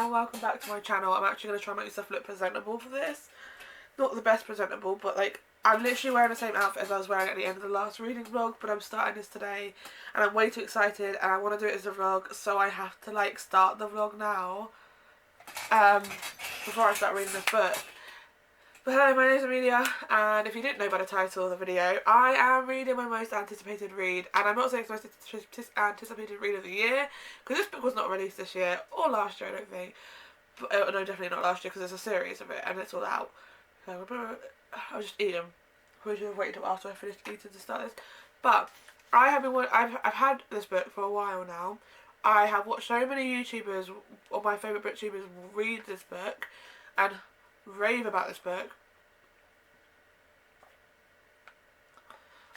and welcome back to my channel. I'm actually going to try and make myself look presentable for this. Not the best presentable, but like, I'm literally wearing the same outfit as I was wearing at the end of the last reading vlog, but I'm starting this today and I'm way too excited and I want to do it as a vlog, so I have to like start the vlog now before I start reading this book. But hello, my name is Amelia, and if you didn't know by the title of the video, I am reading my most anticipated read, and I'm not saying it's the most anticipated read of the year, because this book was not released this year, or last year I don't think, but, no, definitely not last year, because there's a series of it, and it's all out. So, I'll just eat them. Probably should have waited until after I finished eating to start this. But, I've had this book for a while now. I have watched so many YouTubers, or my favourite booktubers, read this book, and rave about this book.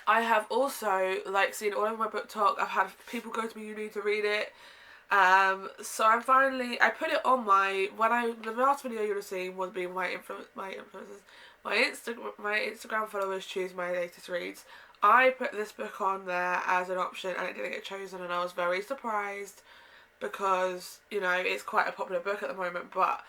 I have also like seen all over my book talk. I've had people go to me, you need to read it. So I'm finally, I put it on my, the last video you would have seen was being my Instagram followers choose my latest reads. I put this book on there as an option and it didn't get chosen, and I was very surprised because, you know, it's quite a popular book at the moment, but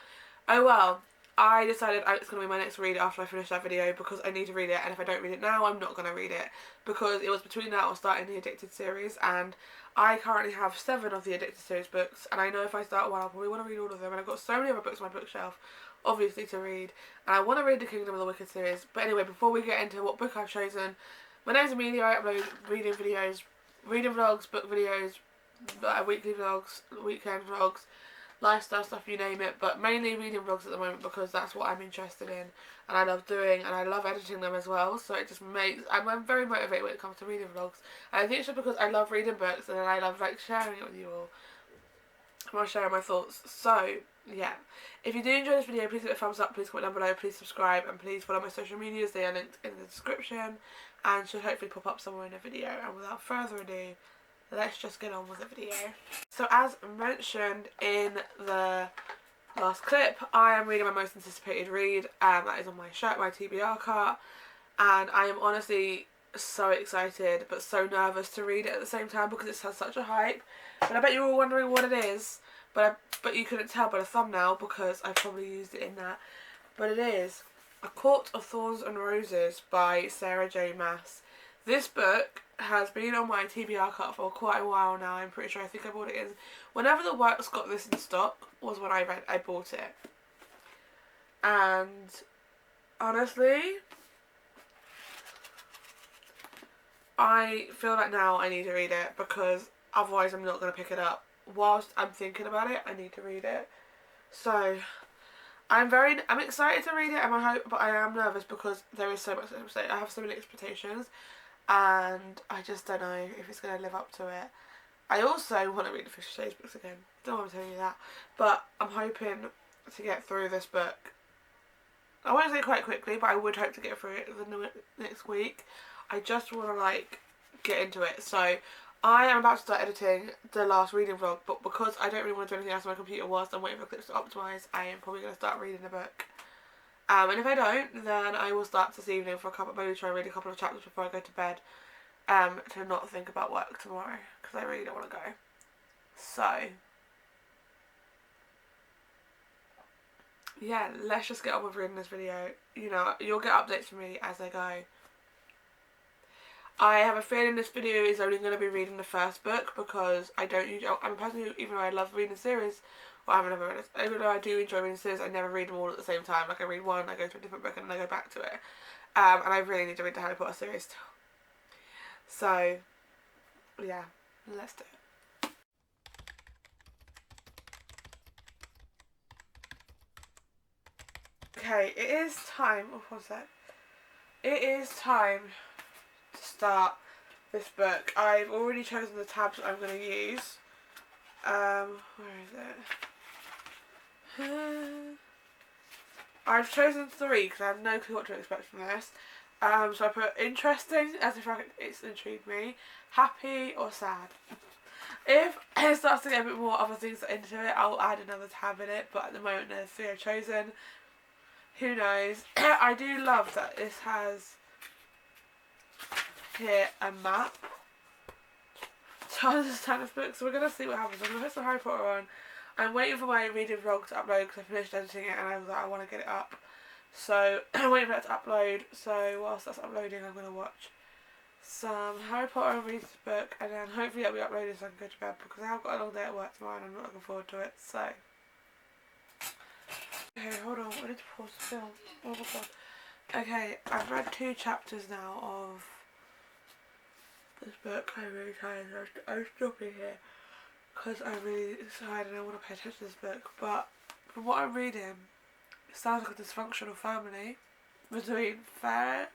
oh well. I decided it's going to be my next read after I finish that video because I need to read it, and if I don't read it now, I'm not going to read it because it was between that or starting the Addicted series, and I currently have 7 of the Addicted series books, and I know if I start one I'll probably want to read all of them, and I've got so many other books on my bookshelf obviously to read, and I want to read the Kingdom of the Wicked series. But anyway, before we get into what book I've chosen, my name's Amelia. I upload reading videos, reading vlogs, book videos, weekly vlogs, weekend vlogs, lifestyle stuff, you name it, but mainly reading vlogs at the moment because that's what I'm interested in and I love doing, and I love editing them as well, so it just makes, I'm very motivated when it comes to reading vlogs, and I think it's just because I love reading books and then I love like sharing it with you all. I want to share my thoughts. So yeah, if you do enjoy this video, please give it a thumbs up, please comment down below, please subscribe, and please follow my social medias. They are linked in the description and should hopefully pop up somewhere in the video. And without further ado, let's just get on with the video. So as mentioned in the last clip, I am reading my most anticipated read, that is on my shirt, my TBR cart, and I am honestly so excited but so nervous to read it at the same time because it has such a hype. But I bet you're all wondering what it is, but you couldn't tell by the thumbnail because I probably used it in that. But it is A Court of Thorns and Roses by Sarah J. Maas. This book has been on my TBR cart for quite a while now. I'm pretty sure, I think I bought it in whenever the works got this in stock was when I bought it. And honestly, I feel like now I need to read it because otherwise I'm not going to pick it up. Whilst I'm thinking about it, I need to read it. So I'm excited to read it, but I am nervous because there is so much to say. I have so many expectations and I just don't know if it's going to live up to it. I also want to read the 50 Shades books again. Don't want to tell you that, but I'm hoping to get through this book. I won't say quite quickly, but I would hope to get through it the next week. I just want to like get into it. So I am about to start editing the last reading vlog, but because I don't really want to do anything else on my computer whilst I'm waiting for clips to optimise, I am probably going to start reading the book. And if I don't, then I will start this evening for maybe try and read a couple of chapters before I go to bed, to not think about work tomorrow, because I really don't want to go. So yeah, let's just get on with reading this video. You know, you'll get updates from me as I go. I have a feeling this video is only going to be reading the first book because I'm a person who, even though I love reading series, well, I haven't ever read it, even though I do enjoy reading series, I never read them all at the same time. Like I read one, I go to a different book, and then I go back to it. And I really need to read the Harry Potter series still. So yeah, let's do it. Okay, it is time. Oh, one sec. It is time to start this book. I've already chosen the tabs I'm going to use. Where is it? I've chosen 3 because I have no clue what to expect from this. So I put interesting, as if it's intrigued me, happy or sad. If it starts to get a bit more other things into it, I'll add another tab in it, but at the moment there's 3 I've chosen. Who knows? I do love that this has here a map to understand this book, so we're going to see what happens. I'm going to put some Harry Potter on. I'm waiting for my reading vlog to upload because I finished editing it and I was like, I want to get it up. So I'm waiting for that to upload. So whilst that's uploading, I'm going to watch some Harry Potter and read this book, and then hopefully that'll be uploaded so I can go to bed because I have got a long day at work tomorrow and I'm not looking forward to it. So okay, hold on, I need to pause the film. Oh my god. Okay, I've read 2 chapters now of this book. I'm really tired. I'm stopping here because I'm really tired and I want to pay attention to this book. But from what I'm reading, it sounds like a dysfunctional family between Feyre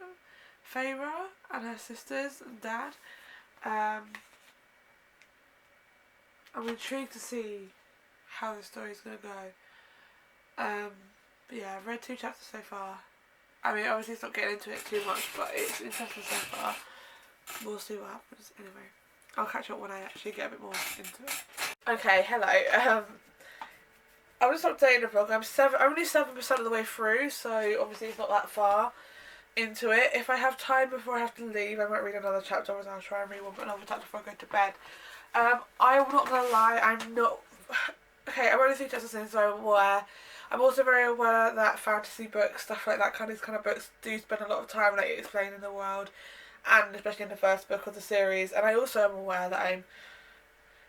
and her sisters and dad. I'm intrigued to see how the story's going to go. But yeah, I've read 2 chapters so far. I mean, obviously it's not getting into it too much, but it's interesting so far. We'll see what happens. Anyway, I'll catch up when I actually get a bit more into it. Okay, hello. I'm just updating the vlog. I'm only 7% of the way through, so obviously it's not that far into it. If I have time before I have to leave, I might read another chapter, or I'll try and read another chapter before I go to bed. I'm not gonna lie, I'm not. Okay, I'm only 3 chapters in, so I'm aware. I'm also very aware that fantasy books, stuff like that, these kind of books do spend a lot of time like explaining the world, and especially in the first book of the series. And I also am aware that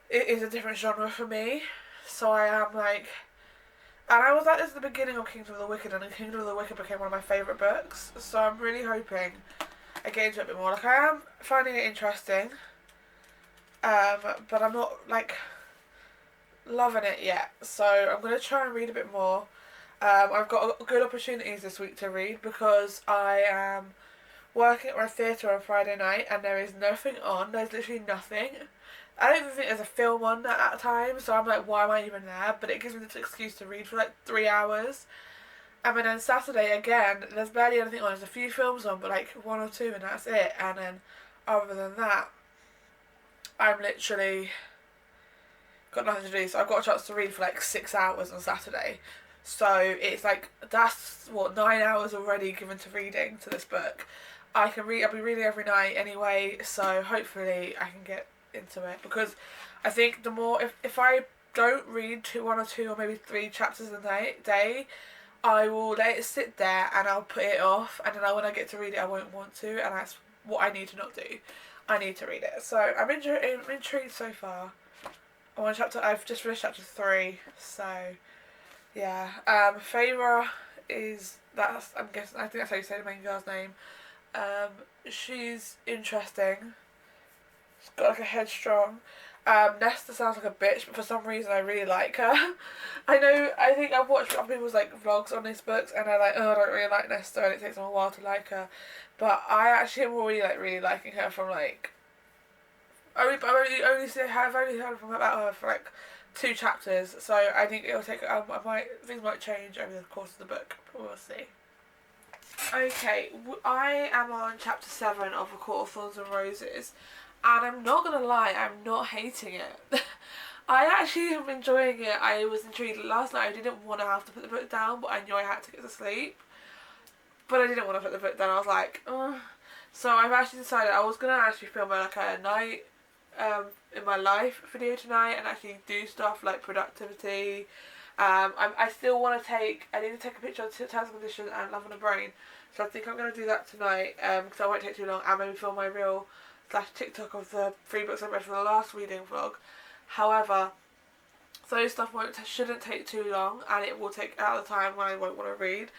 it is a different genre for me, so I am like. And I was like this at the beginning of Kingdom of the Wicked, and Kingdom of the Wicked became one of my favourite books. So I'm really hoping I get into it a bit more. Like, I am finding it interesting, but I'm not like loving it yet. So I'm going to try and read a bit more. I've got good opportunities this week to read because I am working at my theatre on Friday night and there is nothing on. There's literally nothing. I don't even think there's a film on at a time, so I'm like, why am I even there? But it gives me this excuse to read for like 3 hours. And then Saturday again, there's barely anything on. There's a few films on, but like 1 or 2 and that's it. And then other than that, I'm literally got nothing to do. So I've got a chance to read for like 6 hours on Saturday. So it's like, that's what, 9 hours already given to reading to this book. I'll be reading every night anyway, so hopefully I can get into it, because I think the more if I don't read 1 or 2 or maybe 3 chapters a day, I will let it sit there and I'll put it off, and then when I get to read it I won't want to, and that's what I need to not do. I need to read it. So I'm intrigued so far. I've just finished chapter 3, so yeah. Feyre is, I'm guessing, I think that's how you say the main girl's name. She's interesting. She's got like a headstrong. Nesta sounds like a bitch, but for some reason I really like her. I think I've watched other people's like vlogs on these books and they're like, oh, I don't really like Nesta, and it takes them a while to like her. But I actually am already like really liking her from like I've only heard about her for like 2 chapters, so I think it'll take things might change over the course of the book, but we'll see. Okay, I am on chapter 7 of A Court of Thorns and Roses, and I'm not gonna lie, I'm not hating it. I actually am enjoying it. I was intrigued last night. I didn't want to have to put the book down, but I knew I had to get to sleep. But I didn't want to put the book down. I was like, ugh. So I've actually decided I was gonna actually film like a night in my life video tonight and actually do stuff like productivity. I still want to I need to take a picture of Terms and Conditions and Love on the Brain, so I think I'm going to do that tonight, because I won't take too long, and maybe film my reel / TikTok of the 3 books I read for the last reading vlog. However, those stuff shouldn't take too long, and it will take out of the time when I won't want to read.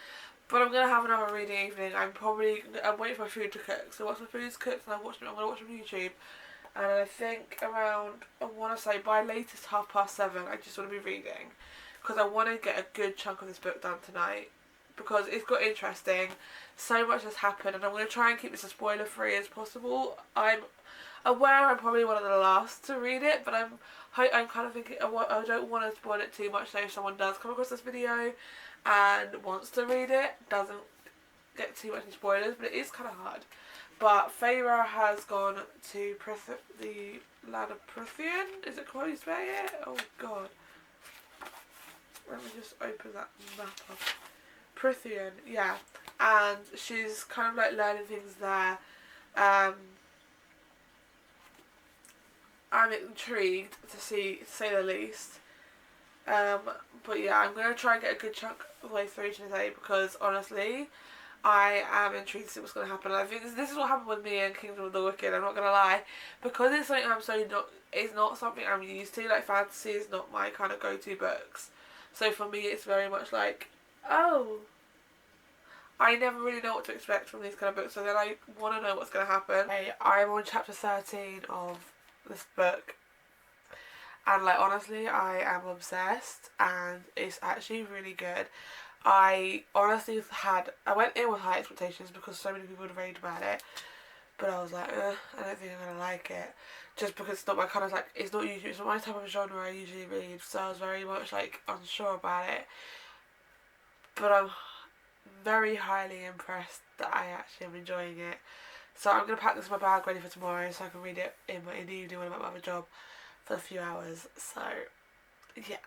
But I'm going to have another reading evening. I'm waiting for my food to cook, so once my food's cooked and I'm going to watch on YouTube. And I think around, I want to say by latest 7:30, I just want to be reading, because I want to get a good chunk of this book done tonight, because it's got interesting. So much has happened, and I'm going to try and keep this as spoiler free as possible. I'm aware I'm probably one of the last to read it, but I'm kind of thinking I don't want to spoil it too much, so if someone does come across this video and wants to read it, doesn't get too much spoilers, but it is kind of hard. But Feyre has gone to the land of Prithian. Is it how you spell it? Oh god. Let me just open that map up. Prithian, yeah. And she's kind of like learning things there. I'm intrigued to say the least. But yeah, I'm going to try and get a good chunk of the way through today because honestly, I am intrigued to see what's going to happen. And I think this is what happened with me and Kingdom of the Wicked, I'm not going to lie. Because it's something it's not something I'm used to, like fantasy is not my kind of go-to books. So for me it's very much like, oh, I never really know what to expect from these kind of books, so then I want to know what's going to happen. I'm on chapter 13 of this book, and like honestly I am obsessed and it's actually really good. I honestly I went in with high expectations because so many people had raved about it, but I was like, I don't think I'm gonna like it, just because it's not my kind of like, it's not my type of genre I usually read, so I was very much like unsure about it. But I'm very highly impressed that I actually am enjoying it. So I'm gonna pack this in my bag ready for tomorrow so I can read it in the evening when I'm at my other job for a few hours. So yeah.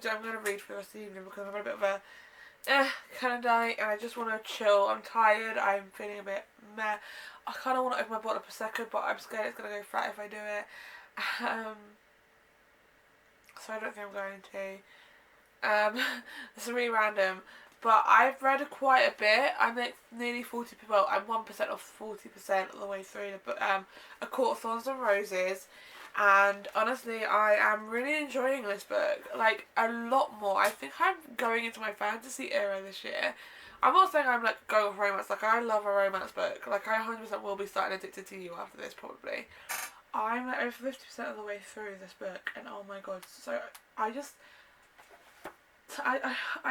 I'm gonna read for the rest of the evening because I'm having a bit of a kind of night and I just want to chill. I'm tired. I'm feeling a bit meh. I kind of want to open my bottle of prosecco, but I'm scared it's gonna go flat if I do it. So I don't think I'm going to. This is really random, but I've read quite a bit. I'm like nearly 40. Well, I'm 1% off 40% of the way through the book. A Court of Thorns and Roses. And honestly, I am really enjoying this book, like a lot more. I think I'm going into my fantasy era this year. I'm not saying I'm like going off romance, like I love a romance book, like I 100% will be starting Addicted to You after this probably. I'm like over 50% of the way through this book and oh my god, so I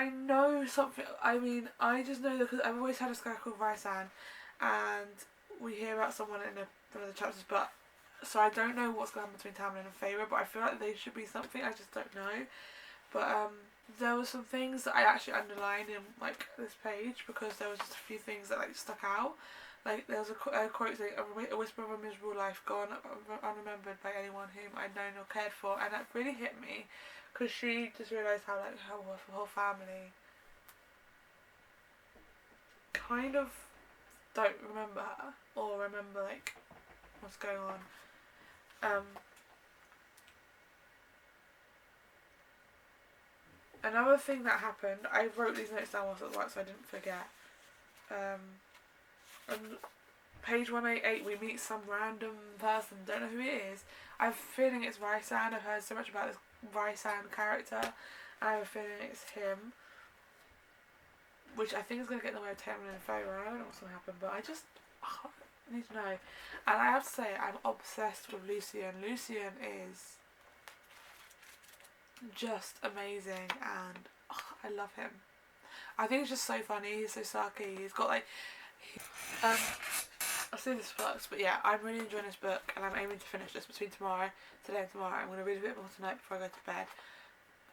know something, I mean, I just know that because I've always had a guy called Raisan and we hear about someone in one of the chapters, but so I don't know what's going on between Tamlin and Feyre, but I feel like they should be something, I just don't know. But there were some things that I actually underlined in like this page because there was just a few things that like stuck out. Like there was a quote saying, "A whisper of a miserable life gone unremembered by anyone whom I'd known or cared for," and that really hit me because she just realised how like her whole family kind of don't remember her or remember like what's going on. Another thing that happened, I wrote these notes down whilst at work so I didn't forget. On page 188 we meet some random person, don't know who it is. I have a feeling it's Raisan. I've heard so much about this Raisan character and I have a feeling it's him, which I think is going to get in the way of Tamlin and Feyre. I don't know what's going to happen, but I just need to know. And I have to say I'm obsessed with Lucien. Lucien is just amazing and I love him. I think he's just so funny, he's so sarky, he's got like I'll see this works, but yeah, I'm really enjoying this book and I'm aiming to finish this between today and tomorrow. I'm going to read a bit more tonight before I go to bed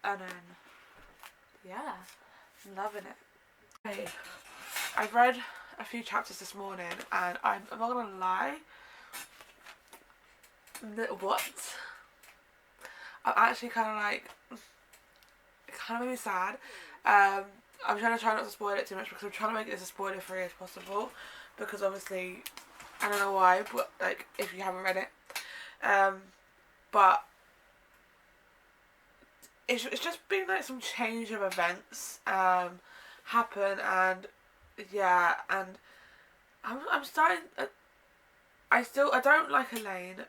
and then yeah, I'm loving it. Okay. I've read a few chapters this morning and I'm not going to lie, what? I'm actually kind of like, it kind of made me sad. I'm trying to try not to spoil it too much because I'm trying to make it as spoiler free as possible because obviously, I don't know why, but like if you haven't read it, but it's just been like some change of events happen and yeah, and I'm starting. I don't like Elaine,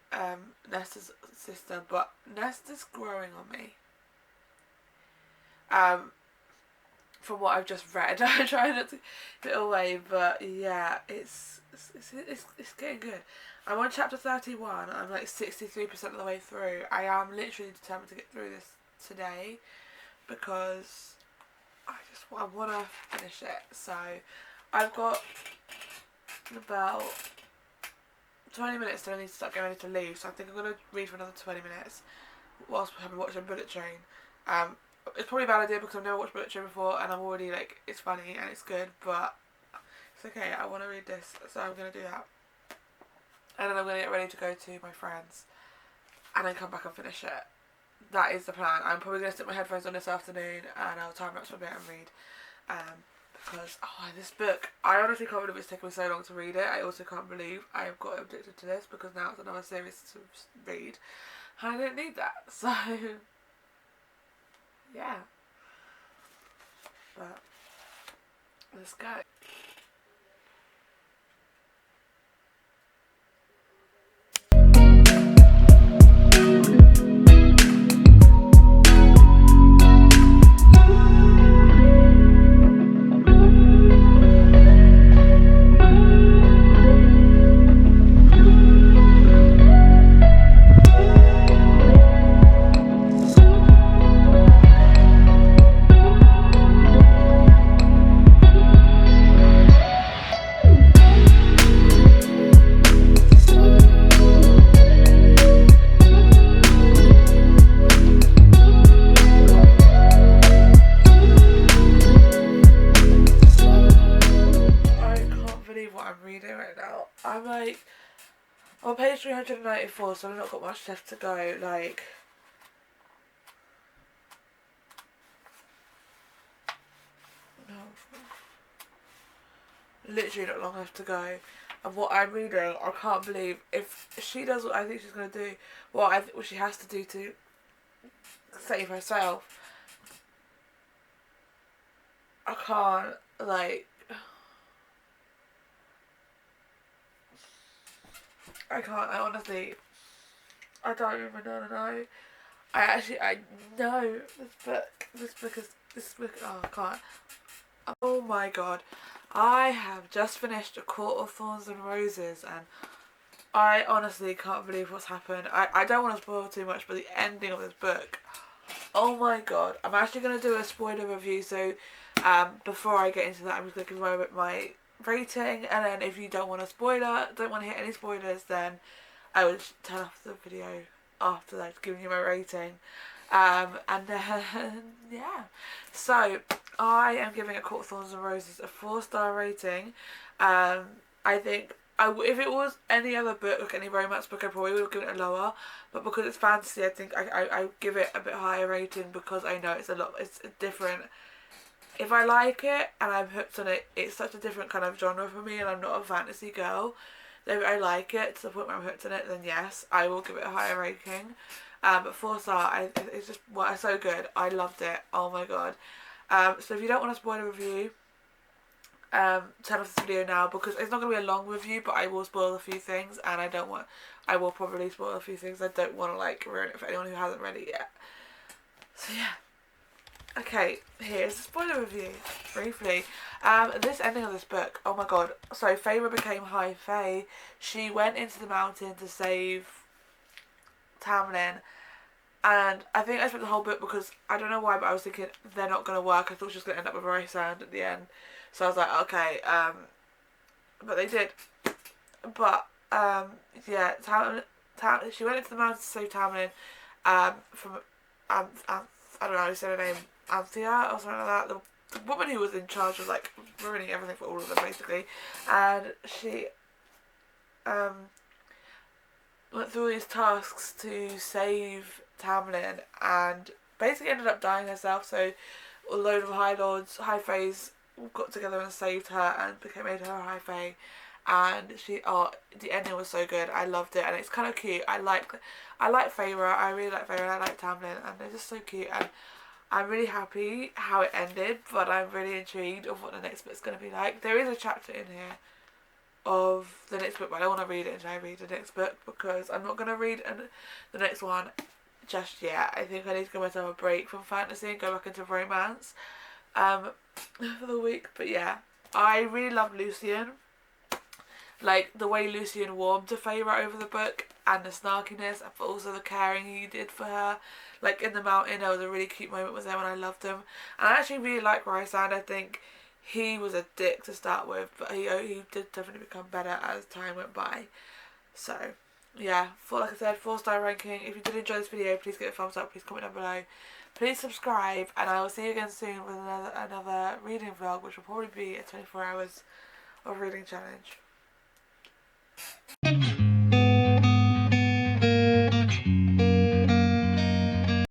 Nesta's sister, but Nesta's growing on me. from what I've just read. I'm trying not to give it away, but yeah, it's getting good. I'm on chapter 31. I'm like 63% of the way through. I am literally determined to get through this today because I want to finish it. So I've got about 20 minutes till I need to start getting ready to leave. So I think I'm going to read for another 20 minutes whilst I'm watching Bullet Train. It's probably a bad idea because I've never watched Bullet Train before and I'm already like, it's funny and it's good, but it's okay. I want to read this, so I'm going to do that. And then I'm going to get ready to go to my friends and then come back and finish it. That is the plan. I'm probably going to stick my headphones on this afternoon and I'll time lapse for a bit and read. Because, this book, I honestly can't believe it's taken me so long to read it. I also can't believe I have got addicted to this because now it's another series to read. And I didn't need that. So, yeah. But, let's go. I'm like on page 394, so I've not got much left to go. Like, no, literally not long left to go. And what I'm reading, I can't believe if she does what I think she's gonna do, what she has to do to save herself. I can't, like, I honestly, I don't even know. I know this book, oh, I can't. Oh my god. I have just finished A Court of Thorns and Roses and I honestly can't believe what's happened. I don't want to spoil too much, but the ending of this book, oh my god. I'm actually going to do a spoiler review, so before I get into that, I'm just going to give my rating, and then if you don't want a spoiler, don't want to hear any spoilers, then I would turn off the video after I've given you my rating. And then, yeah. So, I am giving A Court of Thorns and Roses a 4-star rating. I think if it was any other book, like any romance book, I probably would have given it a lower. But because it's fantasy, I think I give it a bit higher rating because I know it's different. If I like it and I'm hooked on it, it's such a different kind of genre for me and I'm not a fantasy girl. If I like it to the point where I'm hooked on it, then yes, I will give it a higher rating. But 4-star, it's just, it's so good. I loved it. Oh my god. So if you don't want a spoiler review, turn off this video now because it's not going to be a long review, but I will spoil a few things and I will probably spoil a few things. I don't want to like ruin it for anyone who hasn't read it yet. So yeah. Okay, here's the spoiler review, briefly. This ending of this book, oh my god. So Feyre became High Fae. She went into the mountain to save Tamlin. And I think I spent the whole book because, I don't know why, but I was thinking they're not going to work. I thought she was going to end up with Rysand at the end. So I was like, okay, but they did. But, yeah, she went into the mountain to save Tamlin, from, I don't know how to say her name, Anthea or something like that. The woman who was in charge of like ruining everything for all of them basically, and she went through all these tasks to save Tamlin and basically ended up dying herself. So a load of High Faes got together and saved her and made her a High Fae. And the ending was so good. I loved it, and it's kind of cute. I like Feyre. I really like Feyre, and I like Tamlin, and they're just so cute. And I'm really happy how it ended, but I'm really intrigued of what the next book's going to be like. There is a chapter in here of the next book, but I don't want to read it until I read the next book because I'm not going to read the next one just yet. I think I need to give myself a break from fantasy and go back into romance. for the week. But yeah, I really love Lucian. Like, the way Lucian warmed to Feyre over the book, and the snarkiness, but also the caring he did for her. Like, in the mountain, there was a really cute moment with them, and I loved him. And I actually really like Rysand. I think he was a dick to start with, but he did definitely become better as time went by. So, yeah, like I said, 4-star ranking. If you did enjoy this video, please give it a thumbs up, please comment down below. Please subscribe, and I will see you again soon with another reading vlog, which will probably be a 24 hours of reading challenge.